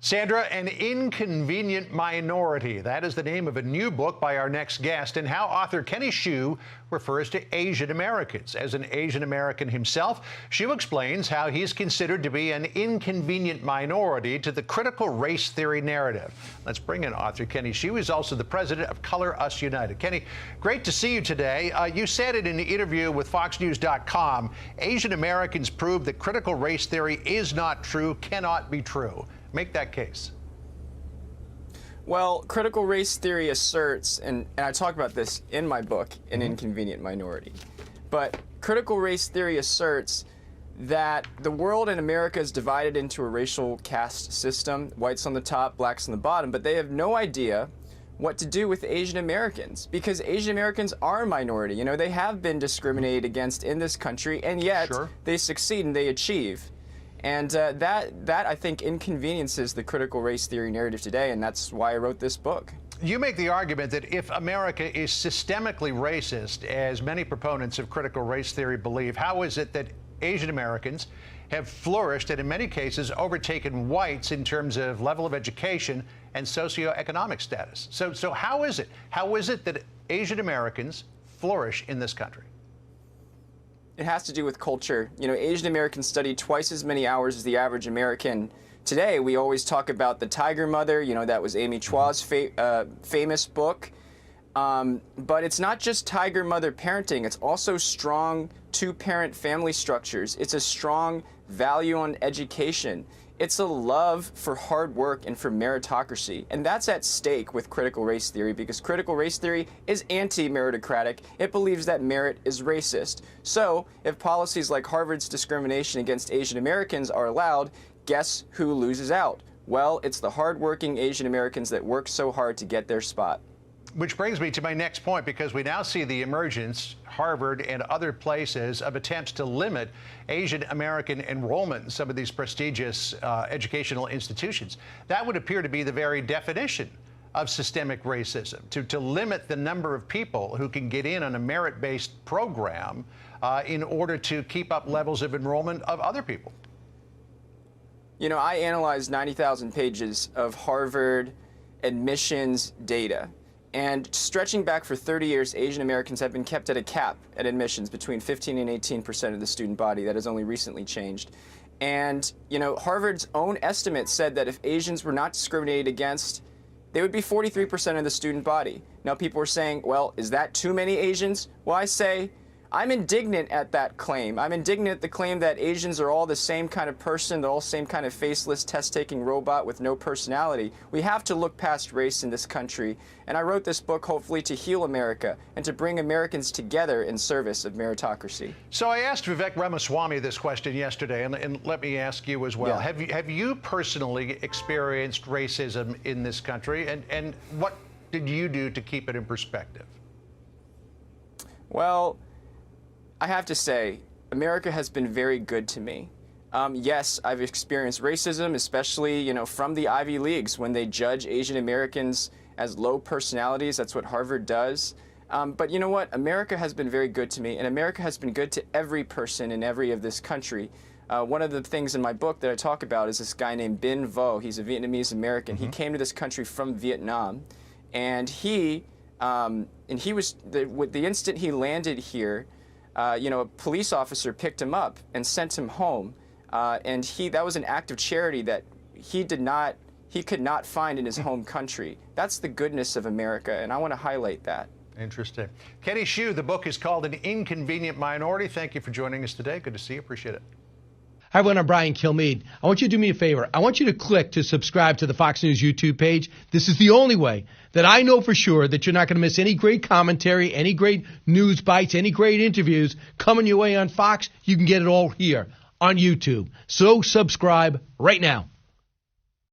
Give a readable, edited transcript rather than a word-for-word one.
Sandra, An Inconvenient Minority. That is the name of a new book by our next guest, and how author Kenny Xu refers to Asian Americans. As an Asian American himself, Xu explains how he's considered to be an inconvenient minority to the critical race theory narrative. Let's bring in author Kenny Xu. He's also the president of Color Us United. Kenny, great to see you today. You said in an interview with FoxNews.com, Asian Americans prove that critical race theory is not true, cannot be true. Make that case. Well, critical race theory asserts, and I talk about this in my book, An Inconvenient Minority, but critical race theory asserts that the world in America is divided into a racial caste system, whites on the top, blacks on the bottom, but they have no idea what to do with Asian Americans, because Asian Americans are a minority. You know, they have been discriminated against in this country, and yet they succeed and they achieve. And that I think inconveniences the critical race theory narrative today, and that's why I wrote this book. You make the argument that if America is systemically racist, as many proponents of critical race theory believe, how is it that Asian Americans have flourished and in many cases overtaken whites in terms of level of education and socioeconomic status? So how is it? How is it that Asian Americans flourish in this country? It has to do with culture. You know, Asian Americans study twice as many hours as the average American. Today, we always talk about the Tiger Mother. You know, that was Amy Chua's famous book. But it's not just Tiger Mother parenting. It's also strong two-parent family structures. It's a strong value on education. It's a love for hard work and for meritocracy. And that's at stake with critical race theory, because critical race theory is anti-meritocratic. It believes that merit is racist. So if policies like Harvard's discrimination against Asian Americans are allowed, guess who loses out? Well, it's the hardworking Asian Americans that work so hard to get their spot. Which brings me to my next point, because we now see the emergence, Harvard and other places, of attempts to limit Asian American enrollment in some of these prestigious educational institutions. That would appear to be the very definition of systemic racism, to limit the number of people who can get in on a merit-based program in order to keep up levels of enrollment of other people. You know, I analyzed 90,000 pages of Harvard admissions data. And stretching back for 30 years, Asian Americans have been kept at a cap at admissions between 15 and 18% of the student body. That has only recently changed. And, you know, Harvard's own estimate said that if Asians were not discriminated against, they would be 43% of the student body. Now, people are saying, well, is that too many Asians? Well, I say, I'm indignant at that claim. I'm indignant at the claim that Asians are all the same kind of person, they're all the same kind of faceless, test-taking robot with no personality. We have to look past race in this country. And I wrote this book hopefully to heal America and to bring Americans together in service of meritocracy. So I asked Vivek Ramaswamy this question yesterday, and let me ask you as well. Yeah. Have you personally experienced racism in this country, and what did you do to keep it in perspective? Well, I have to say, America has been very good to me. Yes, I've experienced racism, especially, you know, from the Ivy Leagues when they judge Asian Americans as low personalities. That's what Harvard does. But you know what? America has been very good to me, and America has been good to every person in every of this country. One of the things in my book that I talk about is this guy named Binh Vo. He's a Vietnamese American. He came to this country from Vietnam, and the instant he landed here, you know, a police officer picked him up and sent him home, and that was an act of charity that he could not find in his home country. That's the goodness of America, and I want to highlight that. Interesting. Kenny Xu, the book is called An Inconvenient Minority. Thank you for joining us today. Good to see you. Appreciate it. Hi, everyone. I'm Brian Kilmeade. I want you to do me a favor. I want you to click to subscribe to the Fox News YouTube page. This is the only way that I know for sure that you're not going to miss any great commentary, any great news bites, any great interviews coming your way on Fox. You can get it all here on YouTube. So subscribe right now.